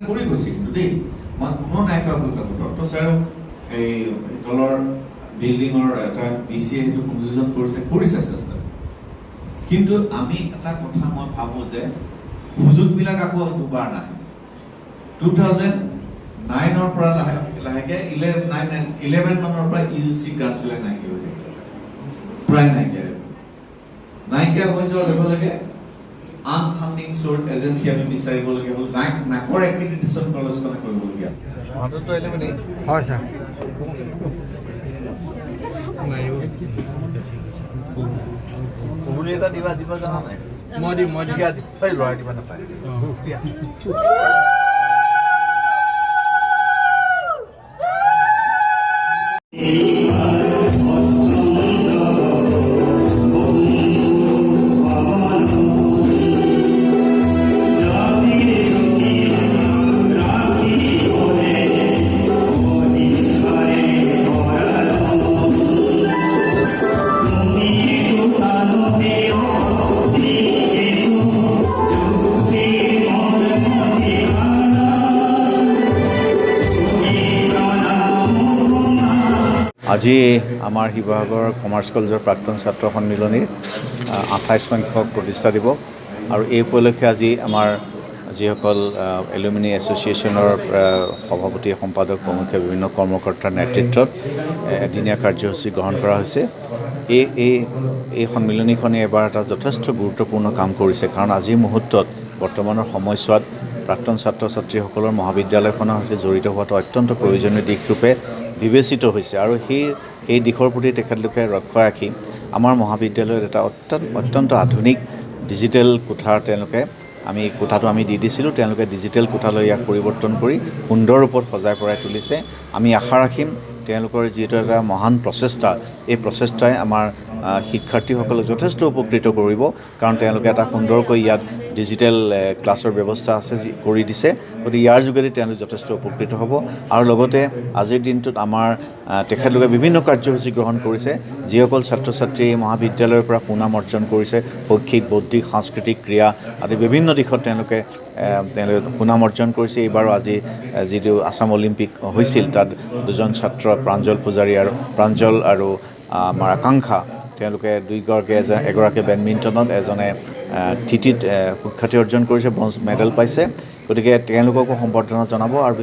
কৰি গৈছে কিন্তু দেই মই কোনো নাই কৰা ডক্টৰ ছাৰ এই তলৰ বিল্ডিঙৰ এটা BCA সেইটো সংযোজন কৰিছে চেষ্টা কিন্তু আমি এটা কথা মই ভাবোঁ যে সুযোগবিলাক আকৌ দুবাৰ নাহে 2009 পৰা লাহেকৈ 11 মানৰ পৰা UGC গ্ৰাণ্টছবিলাক নাইকিয়া হৈ থাকে প্ৰায় নাইকিয়া হৈ যোৱাৰ লগে লগে আনফাণ্ডিং চ'ৰ্চ এজেঞ্চি আমি বিচাৰিবলগীয়া হ'ল নাকৰ এক্ৰিডিটেশ্যন কলেজখনে কৰিবলগীয়া হয় ছাৰ এটা দিবা জানা নাই মই দিম ল'ৰাই দিবা নাপায় আজি আমাৰ শিৱসাগৰ কমাৰ্চ কলেজৰ প্ৰাক্তন ছাত্ৰ সন্মিলনীৰ 28 সংখ্যক প্ৰতিষ্ঠা দিৱস আৰু এই উপলক্ষে আজি আমাৰ যিসকল এলুমিনি এছ'চিয়েশ্যনৰ সভাপতি সম্পাদক প্ৰমুখ্যে বিভিন্ন কৰ্মকৰ্তাৰ নেতৃত্বত এদিনীয়া কাৰ্যসূচী গ্ৰহণ কৰা হৈছে এই সন্মিলনীখনে এবাৰ এটা যথেষ্ট গুৰুত্বপূৰ্ণ কাম কৰিছে কাৰণ আজিৰ মুহূৰ্তত বৰ্তমানৰ সময়ছোৱাত প্ৰাক্তন ছাত্ৰ ছাত্ৰীসকলৰ মহাবিদ্যালয়খনৰ সৈতে জড়িত হোৱাটো অত্যন্ত প্ৰয়োজনীয় দিশৰূপে বিবেচিত হৈছে আৰু এই দিশৰ প্ৰতি তেখেতলোকে লক্ষ্য ৰাখি আমাৰ মহাবিদ্যালয়ত এটা অত্যন্ত আধুনিক ডিজিটেল কোঠাৰ আমি কোঠাটো দি দিছিলোঁ তেওঁলোকে ডিজিটেল কোঠালৈ ইয়াক পৰিৱৰ্তন কৰি সুন্দৰ ৰূপত সজাই পৰাই তুলিছে আমি আশা ৰাখিম তেওঁলোকৰ যিটো এটা মহান প্ৰচেষ্টা এই প্ৰচেষ্টাই আমাৰ শিক্ষাৰ্থীসকলক যথেষ্ট উপকৃত কৰিব কাৰণ তেওঁলোকে এটা সুন্দৰকৈ ইয়াত ডিজিটেল ক্লাছৰ ব্যৱস্থা আছে কৰি দিছে গতিকে ইয়াৰ যোগেদি তেওঁলোক যথেষ্ট উপকৃত হ'ব আৰু লগতে আজিৰ দিনটোত আমাৰ তেখেতলোকে বিভিন্ন কাৰ্যসূচী গ্ৰহণ কৰিছে যিসকল ছাত্ৰ ছাত্ৰী মহাবিদ্যালয়ৰ পৰা সুনাম অৰ্জন কৰিছে শৈক্ষিক বৌদ্ধিক সাংস্কৃতিক ক্ৰীড়া আদি বিভিন্ন দিশত তেওঁলোকে সুনাম অৰ্জন কৰিছে এইবাৰো আজি যিটো আছাম অলিম্পিক হৈছিল তাত দুজন ছাত্ৰ প্ৰাঞ্জল আৰু আমাৰ আকাংক্ষা তেওঁলোকে এগৰাকী বেডমিণ্টনত এজনে TTত সুখ্যাতি অৰ্জন কৰিছে ব্ৰঞ্জ মেডেল পাইছে গতিকে তেওঁলোককো সম্বৰ্ধনা জনাব আৰু